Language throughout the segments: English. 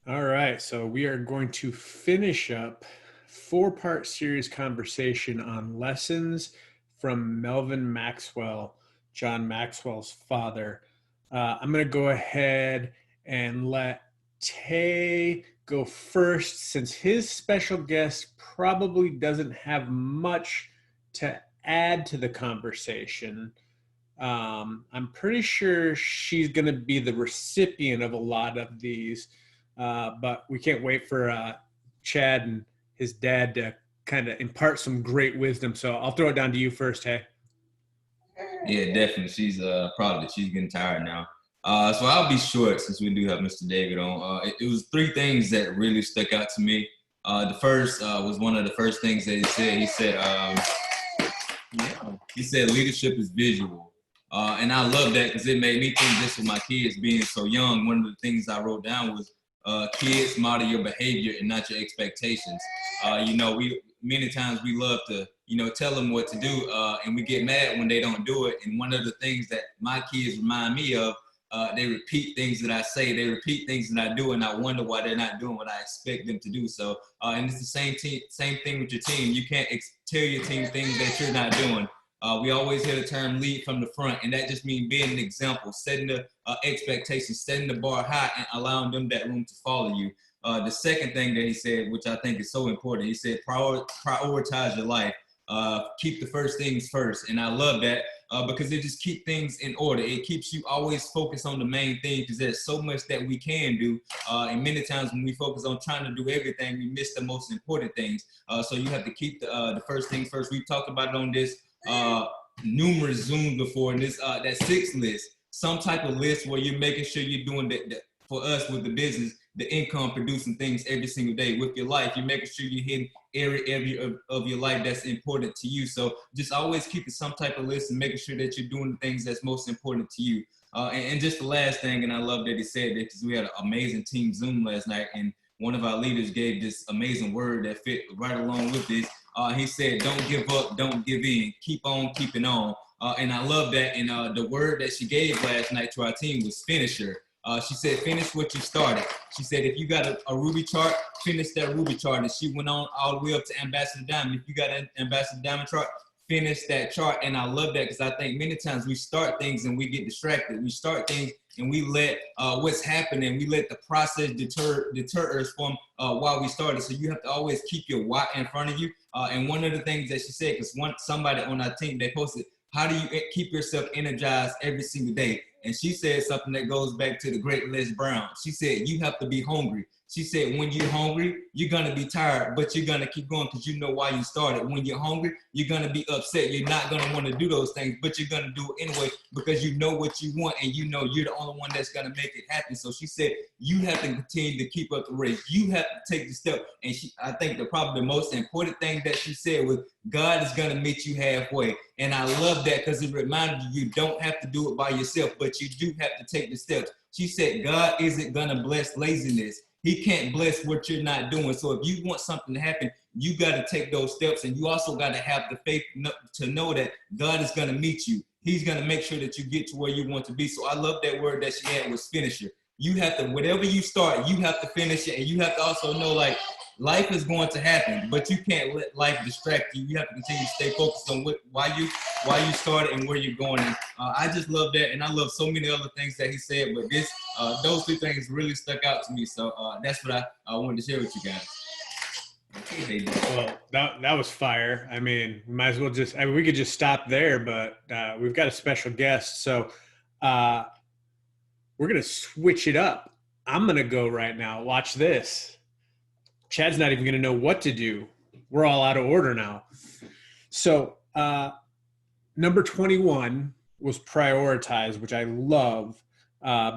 All right, so we are going to finish up four-part series conversation on lessons from Melvin Maxwell, John Maxwell's father. I'm going to go ahead and let Tay go first since his special guest probably doesn't have much to add to the conversation. I'm pretty sure she's going to be the recipient of a lot of these, but we can't wait for Chad and his dad to kind of impart some great wisdom. So I'll throw it down to you first, Hey. Yeah, definitely. She's probably she's getting tired now. So I'll be short since we do have Mr. David on. It was three things that really stuck out to me. The first was one of the first things that he said. He said leadership is visual. And I love that because it made me think just with my kids being so young. One of the things I wrote down was kids model your behavior and not your expectations. We many times we love to tell them what to do, and we get mad when they don't do it. And one of the things that my kids remind me of, they repeat things that I say, they repeat things that I do, and I wonder why they're not doing what I expect them to do. So, and it's the same thing with your team. You can't tell your team things that you're not doing. We always hear the term lead from the front, and that just means being an example, setting the expectations, setting the bar high, and allowing them that room to follow you. The second thing that he said, which I think is so important, he said prioritize your life. Keep the first things first, and I love that because it just keeps things in order. It keeps you always focused on the main thing because there's so much that we can do, and many times when we focus on trying to do everything, we miss the most important things. So you have to keep the first things first. We've talked about it on this numerous Zooms before, and this that sixth list, some type of list where you're making sure you're doing that for us with the business, the income producing things every single day. With your life, you're making sure you're hitting every area of your life that's important to you. So just always keeping some type of list and making sure that you're doing the things that's most important to you. And just the last thing, and I love that he said that because we had an amazing team Zoom last night, and one of our leaders gave this amazing word that fit right along with this. He said, "Don't give up, don't give in, keep on keeping on." And I love that. And the word that she gave last night to our team was finisher. She said, finish what you started. She said, if you got a Ruby chart, finish that Ruby chart. And she went on all the way up to Ambassador Diamond. If you got an Ambassador Diamond chart, finish that chart. And I love that because I think many times we start things and we get distracted. We start things and we let what's happening, we let the process deter us from why we started. So you have to always keep your why in front of you. And one of the things that she said, because somebody on our team, they posted, how do you keep yourself energized every single day? And she said something that goes back to the great Les Brown. She said, you have to be hungry. She said, when you're hungry, you're going to be tired, but you're going to keep going because you know why you started. When you're hungry, you're going to be upset. You're not going to want to do those things, but you're going to do it anyway because you know what you want and you know you're the only one that's going to make it happen. So she said, you have to continue to keep up the race. You have to take the step. And I think probably the most important thing that she said was, God is going to meet you halfway. And I love that because it reminded you don't have to do it by yourself, but you do have to take the steps. She said, God isn't going to bless laziness. He can't bless what you're not doing. So if you want something to happen, you got to take those steps. And you also got to have the faith to know that God is going to meet you. He's going to make sure that you get to where you want to be. So I love that word that she had was finisher. You have to, whatever you start, you have to finish it. And you have to also know, like, life is going to happen, but you can't let life distract you. You have to continue to stay focused on why you started and where you're going. And I just love that, and I love so many other things that he said. But those two things really stuck out to me. So that's what I wanted to share with you guys. Well, that was fire. I mean, we might as well we could just stop there, but we've got a special guest. So we're going to switch it up. I'm going to go right now. Watch this. Chad's not even going to know what to do. We're all out of order now. So number 21 was prioritize, which I love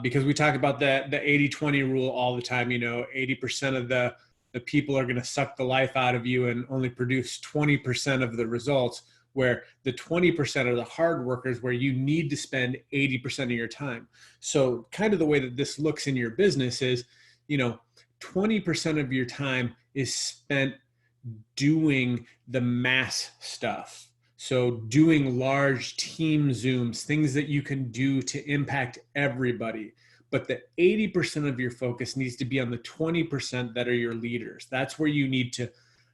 because we talk about the 80-20 rule all the time. 80% of the people are going to suck the life out of you and only produce 20% of the results, where the 20% are the hard workers, where you need to spend 80% of your time. So kind of the way that this looks in your business is, 20% of your time is spent doing the mass stuff. So doing large team Zooms, things that you can do to impact everybody. but the 80% of your focus needs to be on the 20% that are your leaders. That's where you need to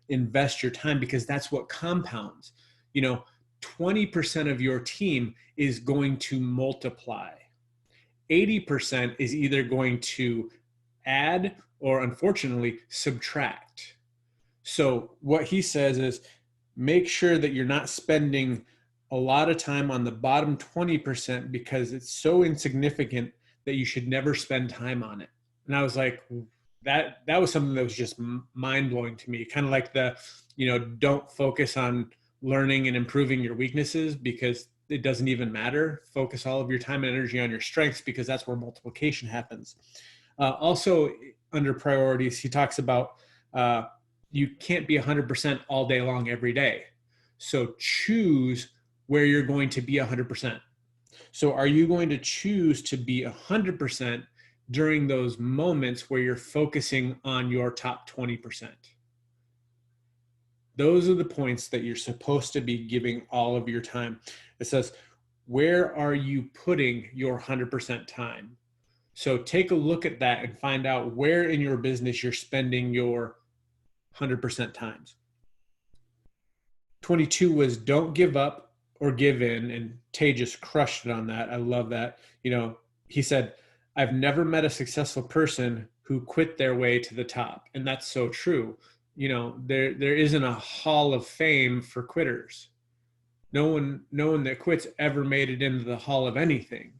invest your time, because that's what compounds. 20% of your team is going to multiply. 80% is either going to add or, unfortunately, subtract. So what he says is, make sure that you're not spending a lot of time on the bottom 20% because it's so insignificant that you should never spend time on it. And I was like, that was something that was just mind-blowing to me. Kind of like the, don't focus on learning and improving your weaknesses because it doesn't even matter. Focus all of your time and energy on your strengths, because that's where multiplication happens. Also, under priorities, he talks about you can't be 100% all day long every day. So choose where you're going to be 100%. So are you going to choose to be 100% during those moments where you're focusing on your top 20%? Those are the points that you're supposed to be giving all of your time. It says, where are you putting your 100% time? So take a look at that and find out where in your business you're spending your 100% times. 22 was don't give up or give in. And Tay just crushed it on that. I love that. He said, I've never met a successful person who quit their way to the top. And that's so true. There isn't a hall of fame for quitters. No one that quits ever made it into the hall of anything.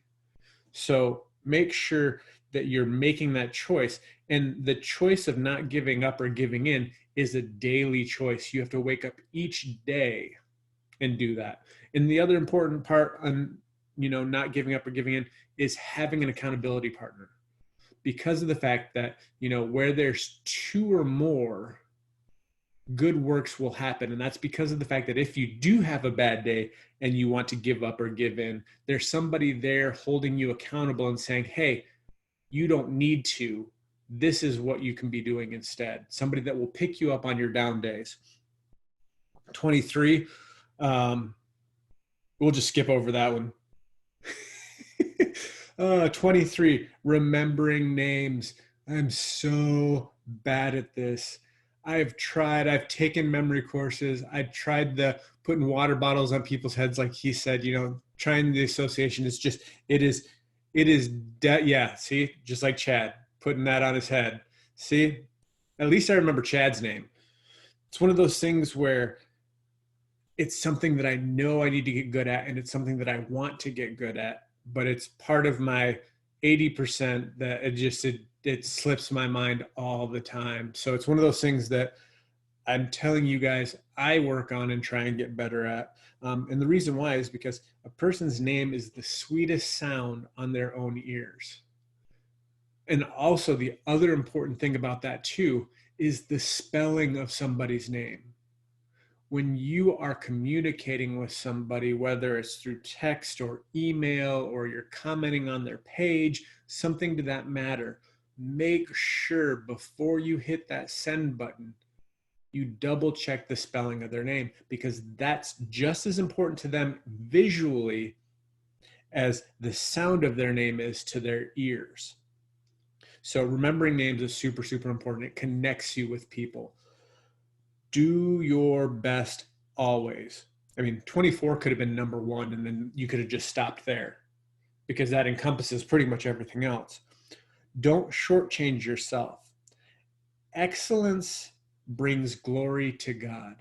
So make sure that you're making that choice. And the choice of not giving up or giving in is a daily choice. You have to wake up each day and do that. And the other important part on, not giving up or giving in is having an accountability partner, because of the fact that, where there's two or more, good works will happen. And that's because of the fact that if you do have a bad day and you want to give up or give in, there's somebody there holding you accountable and saying, hey, you don't need to. This is what you can be doing instead. Somebody that will pick you up on your down days. 23, we'll just skip over that one. 23, remembering names. I'm so bad at this. I've taken memory courses. I tried the putting water bottles on people's heads, like he said, trying the association. Yeah. See, just like Chad, putting that on his head. See, at least I remember Chad's name. It's one of those things where it's something that I know I need to get good at, and it's something that I want to get good at, but it's part of my 80% that it slips my mind all the time. So it's one of those things that I'm telling you guys, I work on and try and get better at. And the reason why is because a person's name is the sweetest sound on their own ears. And also the other important thing about that too is the spelling of somebody's name. When you are communicating with somebody, whether it's through text or email, or you're commenting on their page, something to that matter, make sure before you hit that send button, you double check the spelling of their name, because that's just as important to them visually as the sound of their name is to their ears. So remembering names is super, super important. It connects you with people. Do your best always. 24 could have been number one, and then you could have just stopped there, because that encompasses pretty much everything else. Don't shortchange yourself. Excellence brings glory to God.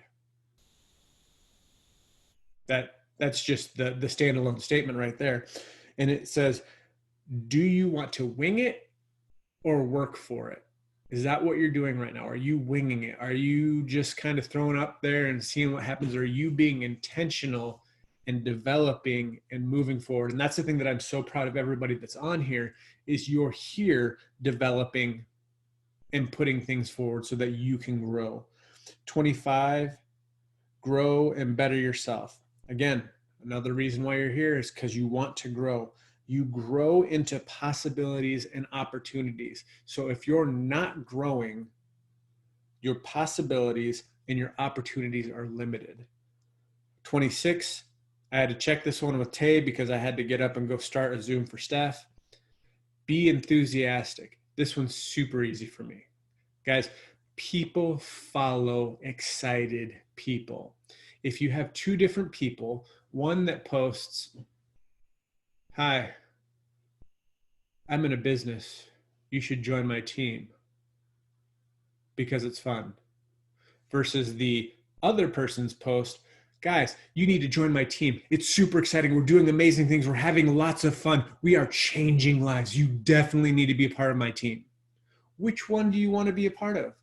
That's just the standalone statement right there. And it says, do you want to wing it or work for it? Is that what you're doing right now? Are you winging it? Are you just kind of throwing up there and seeing what happens? Or are you being intentional and developing and moving forward? And that's the thing that I'm so proud of everybody that's on here, is you're here developing and putting things forward so that you can grow. 25, grow and better yourself. Again, another reason why you're here is because you want to grow. You grow into possibilities and opportunities. So if you're not growing, your possibilities and your opportunities are limited. 26, I had to check this one with Tay because I had to get up and go start a Zoom for staff. be enthusiastic. This one's super easy for me. Guys, people follow excited people. If you have two different people, one that posts, "Hi, I'm in a business. You should join my team because it's fun," versus the other person's post, "Guys, you need to join my team. It's super exciting. We're doing amazing things. We're having lots of fun. We are changing lives. You definitely need to be a part of my team." Which one do you want to be a part of?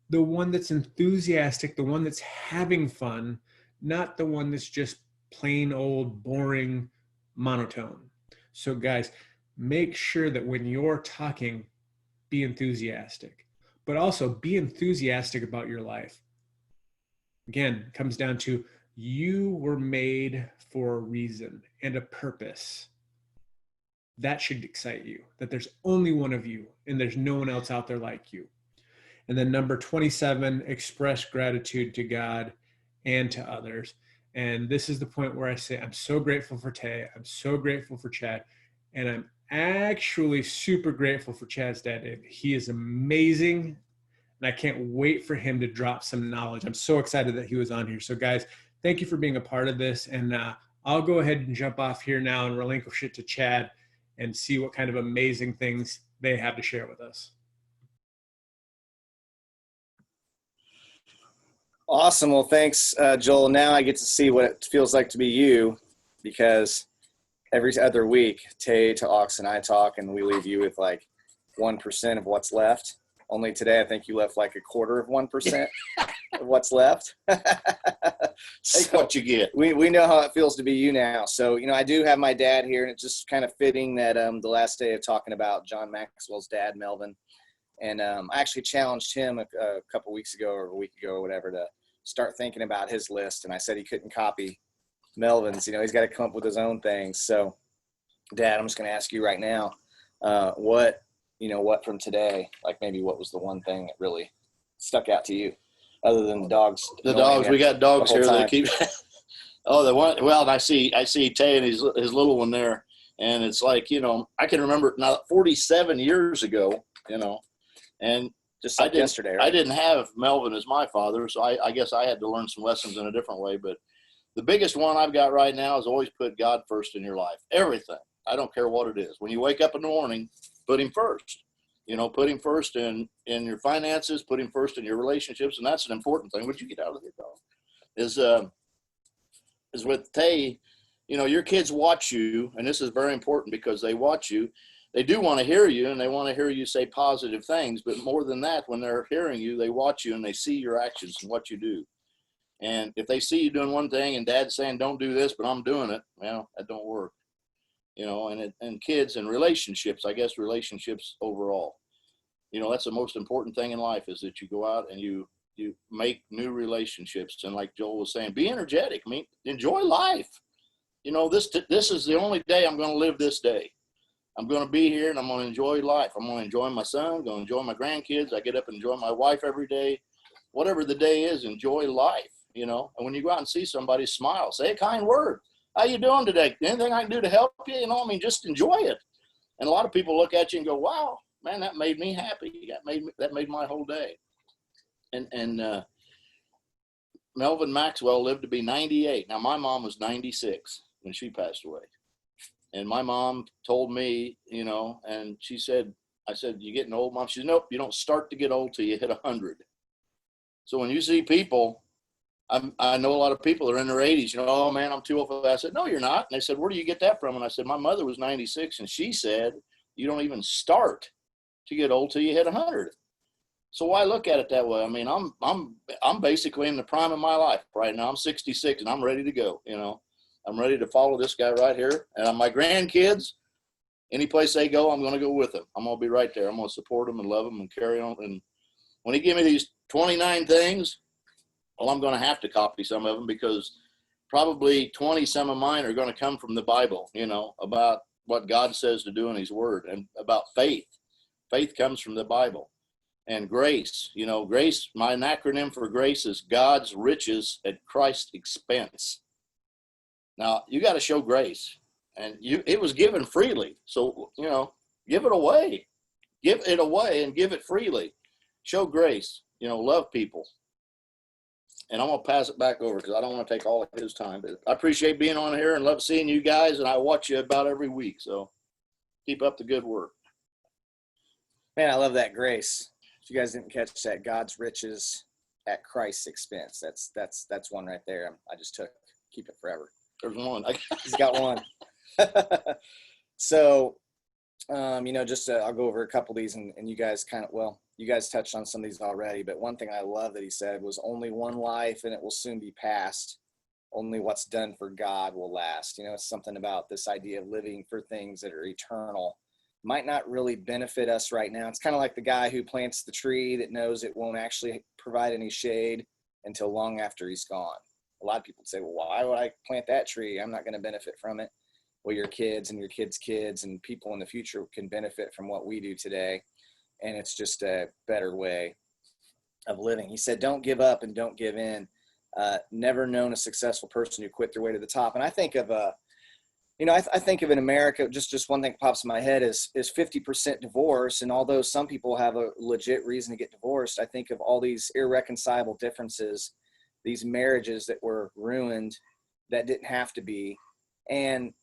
The one that's enthusiastic, the one that's having fun, not the one that's just plain old, boring, monotone. So guys, make sure that when you're talking, be enthusiastic, but also be enthusiastic about your life. Again, it comes down to you were made for a reason and a purpose. That should excite you, that there's only one of you and there's no one else out there like you. And then number 27, express gratitude to God and to others. And this is the point where I say, I'm so grateful for Tay. I'm so grateful for Chad. And I'm actually super grateful for Chad's dad, Dave. He is amazing. And I can't wait for him to drop some knowledge. I'm so excited that he was on here. So guys, thank you for being a part of this. And I'll go ahead and jump off here now and relinquish it to Chad and see what kind of amazing things they have to share with us. Awesome. Well, thanks, Joel. Now I get to see what it feels like to be you, because every other week, Tay talks and I talk, and we leave you with like 1% of what's left. Only today, I think you left like 1/4% of what's left. Take what you get. We know how it feels to be you now. So, I do have my dad here, and it's just kind of fitting that the last day of talking about John Maxwell's dad, Melvin. And I actually challenged him a couple weeks ago or a week ago or whatever to start thinking about his list. And I said he couldn't copy Melvin's. He's got to come up with his own things. So, Dad, I'm just going to ask you right now, what from today, like maybe what was the one thing that really stuck out to you other than the dogs? The dogs, we got dogs here that keep oh, the one, well, I see Tay and his little one there, and it's like, I can remember now 47 years ago, and just like yesterday, right? I didn't have Melvin as my father, so I guess I had to learn some lessons in a different way. But the biggest one I've got right now is always put God first in your life. Everything. I don't care what it is. When you wake up in the morning, put him first. Put him first in your finances, put him first in your relationships, and that's an important thing. Would you get out of here, dog? Is with Tay, your kids watch you, and this is very important because they watch you. They do want to hear you, and they want to hear you say positive things, but more than that, when they're hearing you, they watch you and they see your actions and what you do. And if they see you doing one thing and Dad's saying, don't do this, but I'm doing it, well, that don't work. And kids and relationships, I guess relationships overall. That's the most important thing in life, is that you go out and you make new relationships. And like Joel was saying, be energetic. Enjoy life. This is the only day I'm going to live this day. I'm going to be here and I'm going to enjoy life. I'm going to enjoy my son, I'm going to enjoy my grandkids. I get up and enjoy my wife every day. Whatever the day is, enjoy life, And when you go out and see somebody, smile, say a kind word. How you doing today? Anything I can do to help you? Just enjoy it. And a lot of people look at you and go, wow, man, that made me happy. That made my whole day. And Melvin Maxwell lived to be 98. Now, my mom was 96 when she passed away. And my mom told me, and she said, I said, you getting old, Mom? She said, nope, you don't start to get old till you hit 100. So when you see people, I know a lot of people are in their 80s, oh man, I'm too old for that. I said, no, you're not. And they said, where do you get that from? And I said, my mother was 96, and she said, you don't even start to get old till you hit 100. So why look at it that way? I'm basically in the prime of my life right now. I'm 66 and I'm ready to go. I'm ready to follow this guy right here. And my grandkids, any place they go, I'm going to go with them. I'm going to be right there. I'm going to support them and love them and carry on. And when he gave me these 29 things, well, I'm going to have to copy some of them, because probably 20 some of mine are going to come from the Bible, about what God says to do in his word, and about faith. Faith comes from the Bible. And grace, grace, my acronym for grace is God's riches at Christ's expense. Now, you got to show grace, and it was given freely. So, Give it away. Give it away and give it freely. Show grace. Love people. And I'm going to pass it back over because I don't want to take all of his time. But I appreciate being on here and love seeing you guys. And I watch you about every week. So keep up the good work. Man, I love that grace. If you guys didn't catch that, God's riches at Christ's expense. That's one right there. I just took. Keep it forever. There's one. He's got one. So, I'll go over a couple of these and you guys you guys touched on some of these already, but one thing I love that he said was only one life and it will soon be past. Only what's done for God will last. It's something about this idea of living for things that are eternal. Might not really benefit us right now. It's kind of like the guy who plants the tree that knows it won't actually provide any shade until long after he's gone. A lot of people say, well, why would I plant that tree? I'm not going to benefit from it. Well, your kids and your kids' kids and people in the future can benefit from what we do today. And it's just a better way of living. He said, don't give up and don't give in. Never known a successful person who quit their way to the top. And I think of I think of in America, just one thing pops in my head is 50% divorce. And although some people have a legit reason to get divorced, I think of all these irreconcilable differences, these marriages that were ruined that didn't have to be. And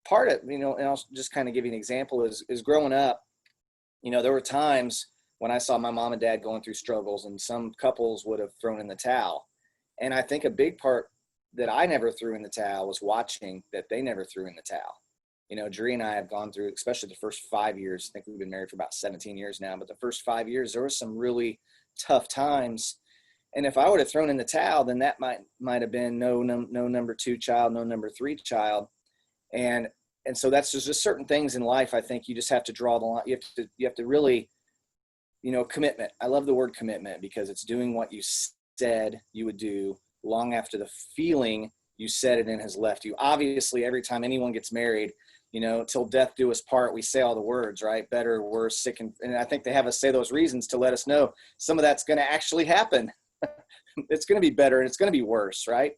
part of, and I'll just kind of give you an example is growing up, there were times when I saw my mom and dad going through struggles and some couples would have thrown in the towel. And I think a big part that I never threw in the towel was watching that they never threw in the towel. Dree and I have gone through, especially the first 5 years. I think we've been married for about 17 years now, but the first 5 years, there were some really tough times. And if I would have thrown in the towel, then that might have been no number 2 child, no number 3 child. And so that's just certain things in life. I think you just have to draw the line. You have to really, commitment. I love the word commitment because it's doing what you said you would do long after the feeling you said it in has left you. Obviously, every time anyone gets married, till death do us part, we say all the words, right? Better, worse, sick. And I think they have us say those reasons to let us know some of that's going to actually happen. It's going to be better and it's going to be worse, right?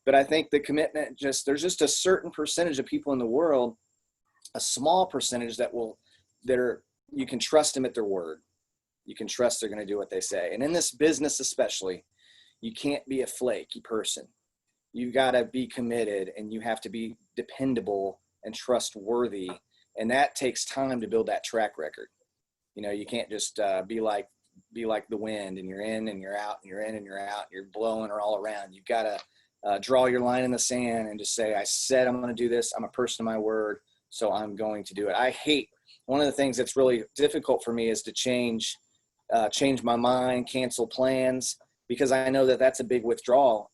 But I think the commitment, there's just a certain percentage of people in the world, a small percentage you can trust them at their word. You can trust they're going to do what they say. And in this business especially, you can't be a flaky person. You got to be committed and you have to be dependable and trustworthy. And that takes time to build that track record. You can't just be like the wind and you're in and you're out and you're in and you're out. You're blowing all around. You've got to draw your line in the sand and just say, I said I'm going to do this. I'm a person of my word, so I'm going to do it. One of the things that's really difficult for me is to change my mind, cancel plans, because I know that that's a big withdrawal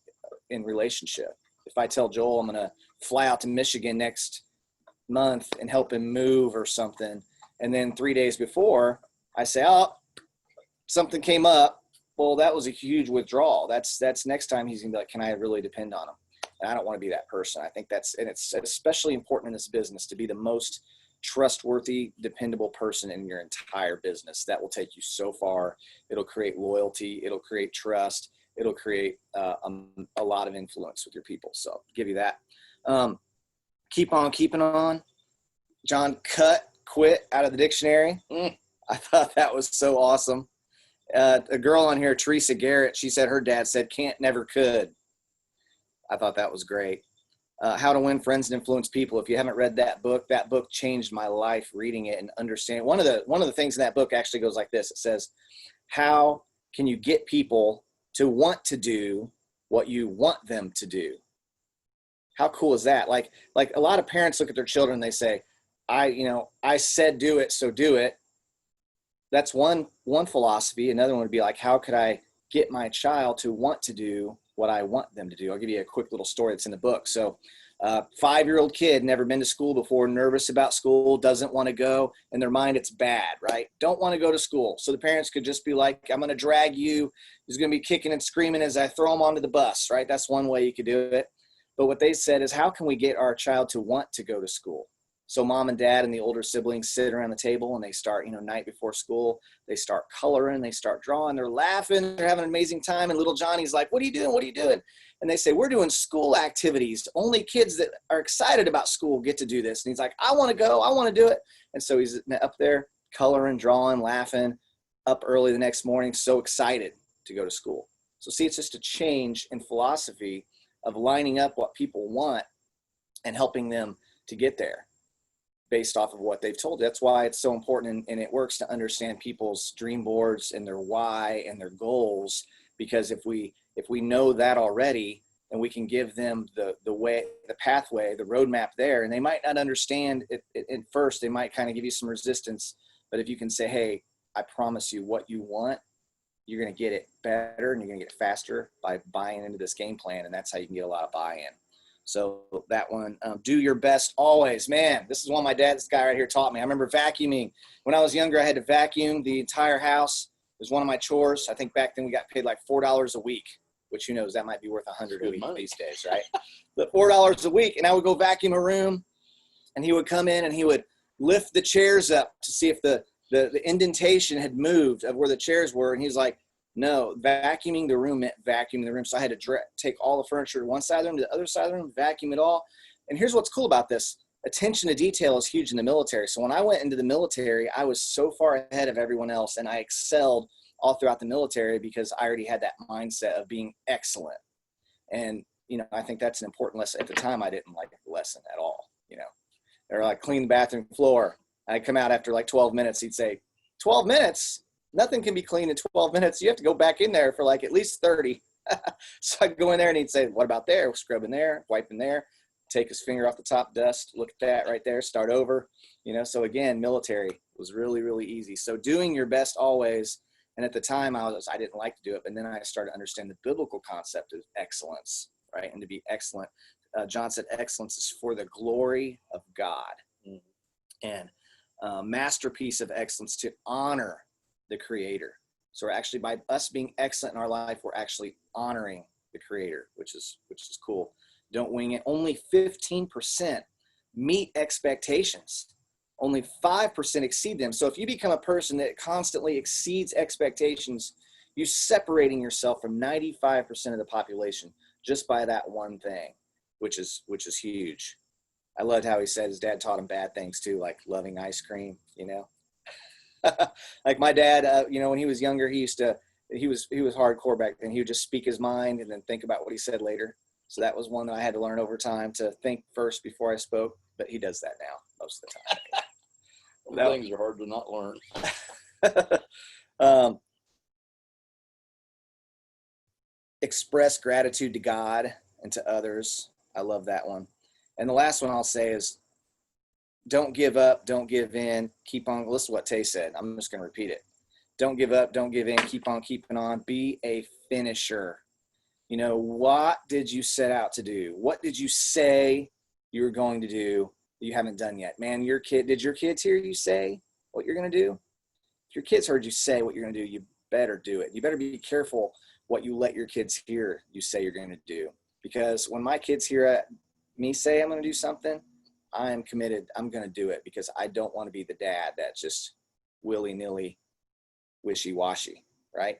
in relationship. If I tell Joel I'm going to fly out to Michigan next month and help him move or something, and then 3 days before I say, oh, something came up, well, that was a huge withdrawal. That's next time he's going to be like, can I really depend on him? And I don't want to be that person. I think it's especially important in this business to be the most trustworthy, dependable person in your entire business. That will take you so far. It'll create loyalty. It'll create trust. It'll create a lot of influence with your people. So I'll give you that. Keep on keeping on. John quit out of the dictionary. I thought that was so awesome. A girl on here, Teresa Garrett, she said her dad said can't, never could. I thought that was great. How to Win Friends and Influence People. If you haven't read that book changed my life reading it and understanding. One of the things in that book actually goes like this. It says, how can you get people to want to do what you want them to do? How cool is that? Like a lot of parents look at their children and they say, I said do it, so do it. That's one philosophy. Another one would be like, how could I get my child to want to do what I want them to do? I'll give you a quick little story that's in the book. So 5-year-old kid, never been to school before, nervous about school, doesn't want to go. In their mind, it's bad, right? Don't want to go to school. So the parents could just be like, I'm going to drag you. He's going to be kicking and screaming as I throw him onto the bus, right? That's one way you could do it. But what they said is, how can we get our child to want to go to school? So mom and dad and the older siblings sit around the table and they start, night before school, they start coloring, they start drawing, they're laughing, they're having an amazing time. And little Johnny's like, what are you doing? What are you doing? And they say, we're doing school activities. Only kids that are excited about school get to do this. And he's like, I want to go. I want to do it. And so he's up there coloring, drawing, laughing, up early the next morning, so excited to go to school. So see, it's just a change in philosophy of lining up what people want and helping them to get there based off of what they've told you. That's why it's so important, and it works to understand people's dream boards and their why and their goals, because if we know that already, and we can give them the way, the pathway, the roadmap there, and they might not understand it at first, they might kind of give you some resistance, but if you can say, hey, I promise you what you want, you're going to get it better and you're going to get it faster by buying into this game plan, and that's how you can get a lot of buy-in. So that one, do your best always. Man, this is one this guy right here taught me. I remember vacuuming. When I was younger, I had to vacuum the entire house. It was one of my chores. I think back then we got paid like $4 a week, which who knows, that might be worth $100 a week these days, right? But $4 a week, and I would go vacuum a room, and he would come in and he would lift the chairs up to see if the indentation had moved of where the chairs were, and he's like, no, vacuuming the room meant vacuuming the room. So I had to take all the furniture to one side of the room to the other side of the room, vacuum it all. And here's what's cool about this. Attention to detail is huge in the military. So when I went into the military, I was so far ahead of everyone else, and I excelled all throughout the military because I already had that mindset of being excellent. And, I think that's an important lesson. At the time, I didn't like the lesson at all. They're like, clean the bathroom floor. I'd come out after like 12 minutes. He'd say, 12 minutes? Nothing can be clean in 12 minutes. You have to go back in there for like at least 30. So I'd go in there and he'd say, what about there? Scrubbing there, wiping there, take his finger off the top dust, look at that right there, start over. So again, military was really, really easy. So doing your best always. And at the time I didn't like to do it, but then I started to understand the biblical concept of excellence, right? And to be excellent. John said excellence is for the glory of God. And masterpiece of excellence to honor the Creator. So we're actually, by us being excellent in our life, we're actually honoring the Creator, which is cool. Don't wing it. Only 15% meet expectations. Only 5% exceed them. So if you become a person that constantly exceeds expectations, you're separating yourself from 95% of the population just by that one thing, which is huge. I loved how he said his dad taught him bad things too, like loving ice cream, Like my dad, when he was younger, he was hardcore back then. He would just speak his mind and then think about what he said later. So that was one that I't had to learn over time, to think first before I spoke, but he does that now most of the time. Things are hard to not learn. Express gratitude to God and to others. I love that one. And the last one I'll say is, don't give up, don't give in, keep on. Listen to what Tay said. I'm just going to repeat it. Don't give up, don't give in, keep on keeping on. Be a finisher. What did you set out to do? What did you say you were going to do that you haven't done yet? Man, did your kids hear you say what you're going to do? If your kids heard you say what you're going to do, you better do it. You better be careful what you let your kids hear you say you're going to do. Because when my kids hear me say I'm going to do something, I am committed. I'm going to do it, because I don't want to be the dad that's just willy-nilly, wishy-washy, right?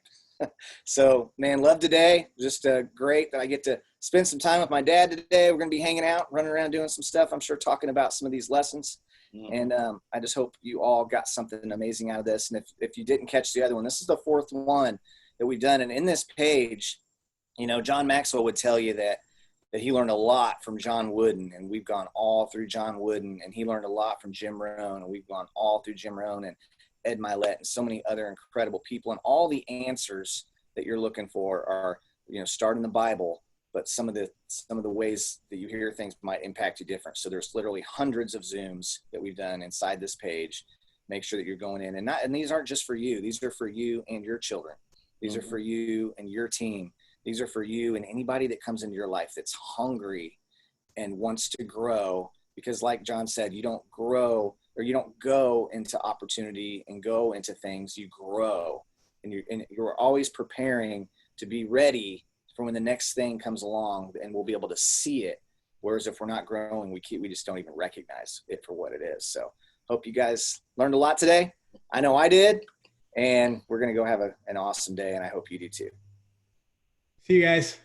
So, man, love today. Just great that I get to spend some time with my dad today. We're going to be hanging out, running around, doing some stuff, I'm sure, talking about some of these lessons. And I just hope you all got something amazing out of this. And if you didn't catch the other one, this is the fourth one that we've done. And in this page, John Maxwell would tell you that he learned a lot from John Wooden, and we've gone all through John Wooden, and he learned a lot from Jim Rohn, and we've gone all through Jim Rohn and Ed Milet and so many other incredible people. And all the answers that you're looking for are, start in the Bible, but some of the ways that you hear things might impact you different. So there's literally hundreds of Zooms that we've done inside this page. Make sure that you're going in, and these aren't just for you. These are for you and your children. These are for you and your team. These are for you and anybody that comes into your life that's hungry and wants to grow. Because like John said, you don't grow, or you don't go into opportunity and go into things, you grow. And you're always preparing to be ready for when the next thing comes along, and we'll be able to see it Whereas if we're not growing, we just don't even recognize it for what it is. So hope you guys learned a lot today. I know I did, and we're going to go have an awesome day, and I hope you do too. See you guys.